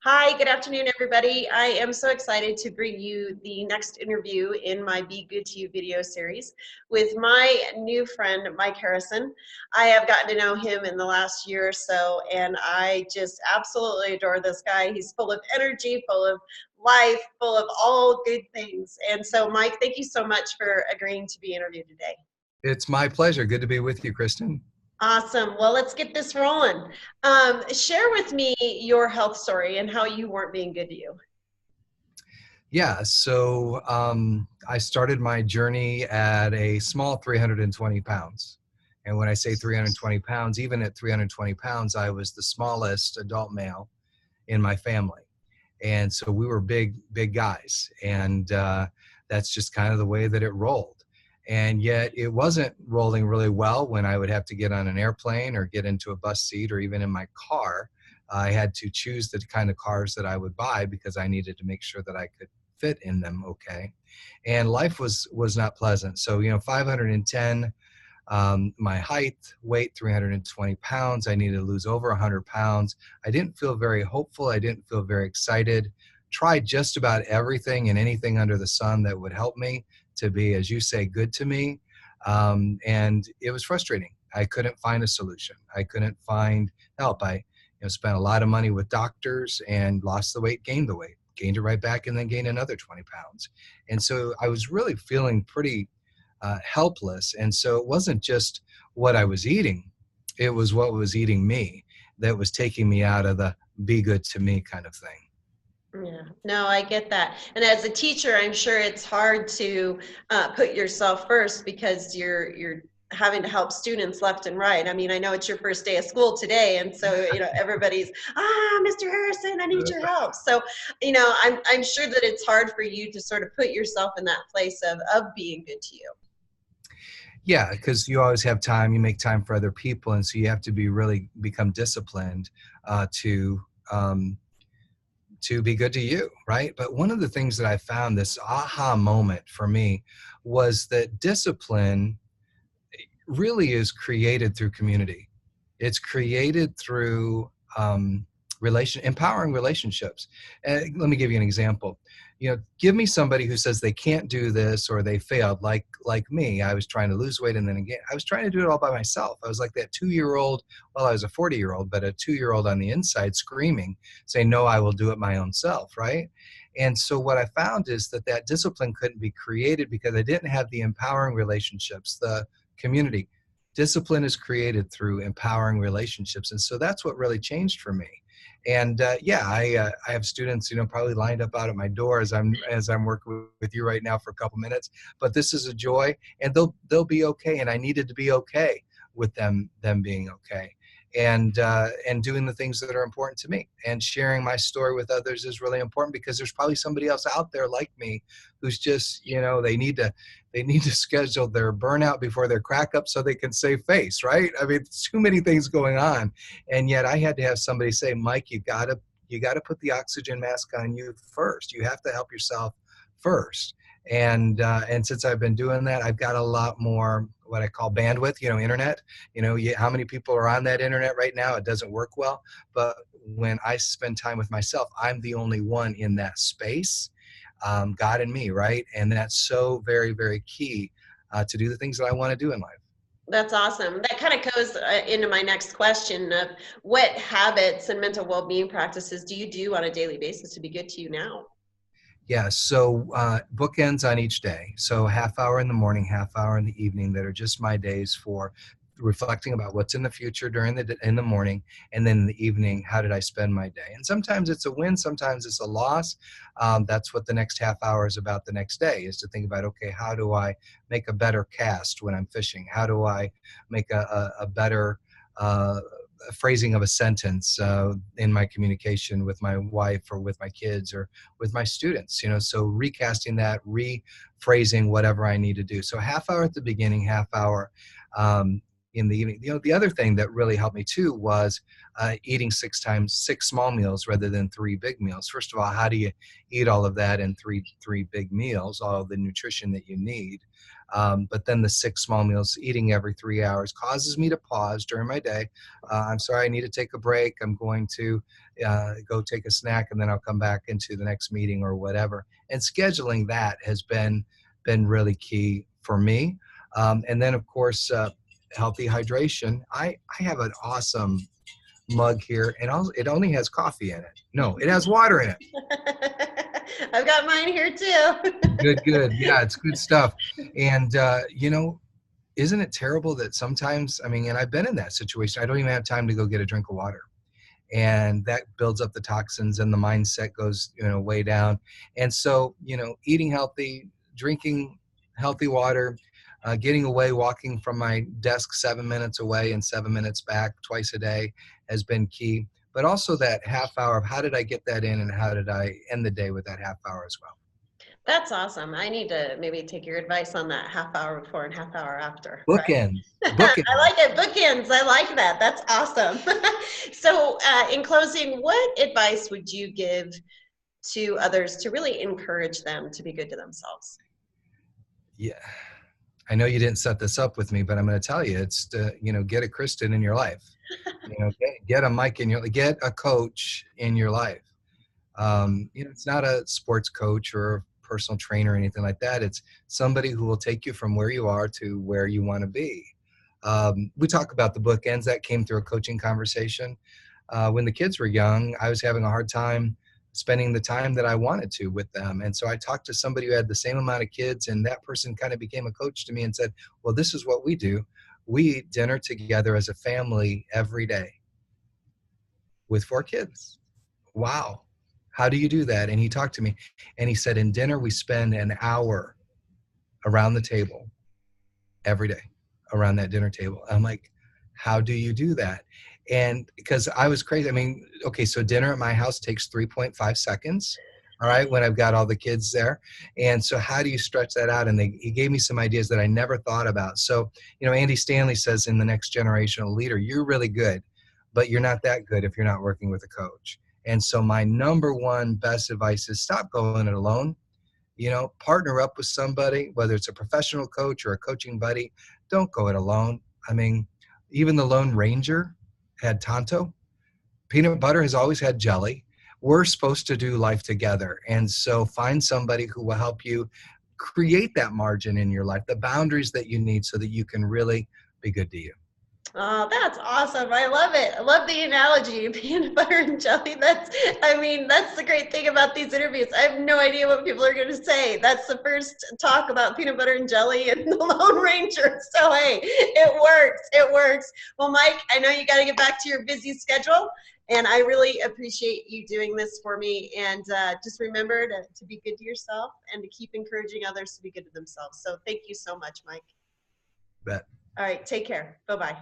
Hi, good afternoon, everybody. I am so excited to bring you the next interview in my Be Good to You video series with my new friend, Mike Harrison. I have gotten to know him in the last year or so, and I just absolutely adore this guy. He's full of energy, full of life, full of all good things. And so, Mike, thank you so much for agreeing to be interviewed today. It's my pleasure. Good to be with you, Kristen. Awesome. Well, let's get this rolling. Share with me your health story and how you weren't being good to you. Yeah, so I started my journey at a small 320 pounds. And when I say 320 pounds, even at 320 pounds, I was the smallest adult male in my family. And so we were big guys. And that's just kind of the way that it rolled. And yet it wasn't rolling really well when I would have to get on an airplane or get into a bus seat or even in my car. I had to choose the kind of cars that I would buy because I needed to make sure that I could fit in them okay. And life was not pleasant. So, 510, my height, weight 320 pounds. I needed to lose over 100 pounds. I didn't feel very hopeful. I didn't feel very excited. Tried just about everything and anything under the sun that would help me to be, as you say, good to me. And it was frustrating. I couldn't find a solution. I couldn't find help. I spent a lot of money with doctors and lost the weight, gained the weight, gained it right back, and then gained another 20 pounds. And so I was really feeling pretty helpless. And so it wasn't just what I was eating, it was what was eating me that was taking me out of the be good to me kind of thing. Yeah, no, I get that. And as a teacher, I'm sure it's hard to put yourself first because you're having to help students left and right. I mean, I know it's your first day of school today, and so everybody's Mr. Harrison, I need your help. So I'm sure that it's hard for you to sort of put yourself in that place of being good to you. Yeah, because you always have time, you make time for other people. And so you have to really become disciplined uh, to, um, to be good to you, right? But one of the things that I found, this aha moment for me, was that discipline really is created through community. It's created through empowering relationships. Let me give you an example. Give me somebody who says they can't do this or they failed, like me. I was trying to lose weight, and then again, I was trying to do it all by myself. I was like that 2-year-old. Well, I was a 40-year-old, but a 2-year-old on the inside screaming, saying, "No, I will do it my own self." Right? And so what I found is that discipline couldn't be created because I didn't have the empowering relationships, the community. Discipline is created through empowering relationships. And so that's what really changed for me. And I have students, probably lined up out at my door as I'm working with you right now for a couple minutes. But this is a joy, and they'll be okay. And I needed to be okay with them being okay, and doing the things that are important to me. And sharing my story with others is really important because there's probably somebody else out there like me who's just, they need to schedule their burnout before their crack up so they can save face, right? I mean, too many things going on. And yet I had to have somebody say, "Mike, you gotta put the oxygen mask on you first. You have to help yourself first." And since I've been doing that, I've got a lot more what I call bandwidth, internet. How many people are on that internet right now? It doesn't work well. But when I spend time with myself, I'm the only one in that space, God and me, right? And that's so very, very key to do the things that I want to do in life. That's awesome. That kind of goes into my next question of what habits and mental well-being practices do you do on a daily basis to be good to you now? Yeah, so bookends on each day. So half hour in the morning, half hour in the evening that are just my days for reflecting about what's in the future in the morning, and then in the evening, how did I spend my day? And sometimes it's a win, sometimes it's a loss. That's what the next half hour is about the next day, is to think about, okay, how do I make a better cast when I'm fishing? How do I make a better phrasing of a sentence in my communication with my wife or with my kids or with my students, so recasting that, rephrasing whatever I need to do. So half hour at the beginning, half hour in the evening. The other thing that really helped me too was eating 6 small meals rather than 3 big meals. First of all, how do you eat all of that in three big meals, all of the nutrition that you need? But then the 6 small meals, eating every 3 hours, causes me to pause during my day. I'm sorry, I need to take a break. I'm going to go take a snack, and then I'll come back into the next meeting or whatever. And scheduling that has been really key for me. And then, of course, healthy hydration. I have an awesome mug here, and it only has coffee in it. No, it has water in it. I've got mine here too. Good. Yeah, it's good stuff. And, isn't it terrible that sometimes, I mean, and I've been in that situation, I don't even have time to go get a drink of water. And that builds up the toxins, and the mindset goes, way down. And so, eating healthy, drinking healthy water, getting away, walking from my desk 7 minutes away and 7 minutes back twice a day has been key. But also that half hour of how did I get that in, and how did I end the day with that half hour as well. That's awesome. I need to maybe take your advice on that half hour before and half hour after. Bookends. Right? I like it. Bookends. I like that. That's awesome. So in closing, what advice would you give to others to really encourage them to be good to themselves? Yeah. I know you didn't set this up with me, but I'm going to tell you, it's to, get a Kristen in your life, get a Mike in get a coach in your life. It's not a sports coach or a personal trainer or anything like that. It's somebody who will take you from where you are to where you want to be. We talk about the bookends that came through a coaching conversation. When the kids were young, I was having a hard time spending the time that I wanted to with them. And so I talked to somebody who had the same amount of kids, and that person kind of became a coach to me and said, well, this is what we do. We eat dinner together as a family every day with 4 kids. Wow. How do you do that? And he talked to me, and he said, in dinner, we spend an hour around the table every day, around that dinner table. I'm like, how do you do that? And because I was crazy. I mean, okay, so dinner at my house takes 3.5 seconds. All right, when I've got all the kids there. And so how do you stretch that out? And he gave me some ideas that I never thought about. So, Andy Stanley says in The Next Generational Leader, you're really good, but you're not that good if you're not working with a coach. And so my number one best advice is stop going it alone. Partner up with somebody, whether it's a professional coach or a coaching buddy. Don't go it alone. I mean, even the Lone Ranger had Tonto. Peanut butter has always had jelly. We're supposed to do life together. And so find somebody who will help you create that margin in your life, the boundaries that you need so that you can really be good to you. Oh, that's awesome. I love it. I love the analogy, peanut butter and jelly. That's the great thing about these interviews. I have no idea what people are going to say. That's the first talk about peanut butter and jelly and the Lone Ranger. So, hey, it works. It works. Well, Mike, I know you got to get back to your busy schedule, and I really appreciate you doing this for me. And just remember to be good to yourself and to keep encouraging others to be good to themselves. So thank you so much, Mike. Bet. All right. Take care. Bye-bye.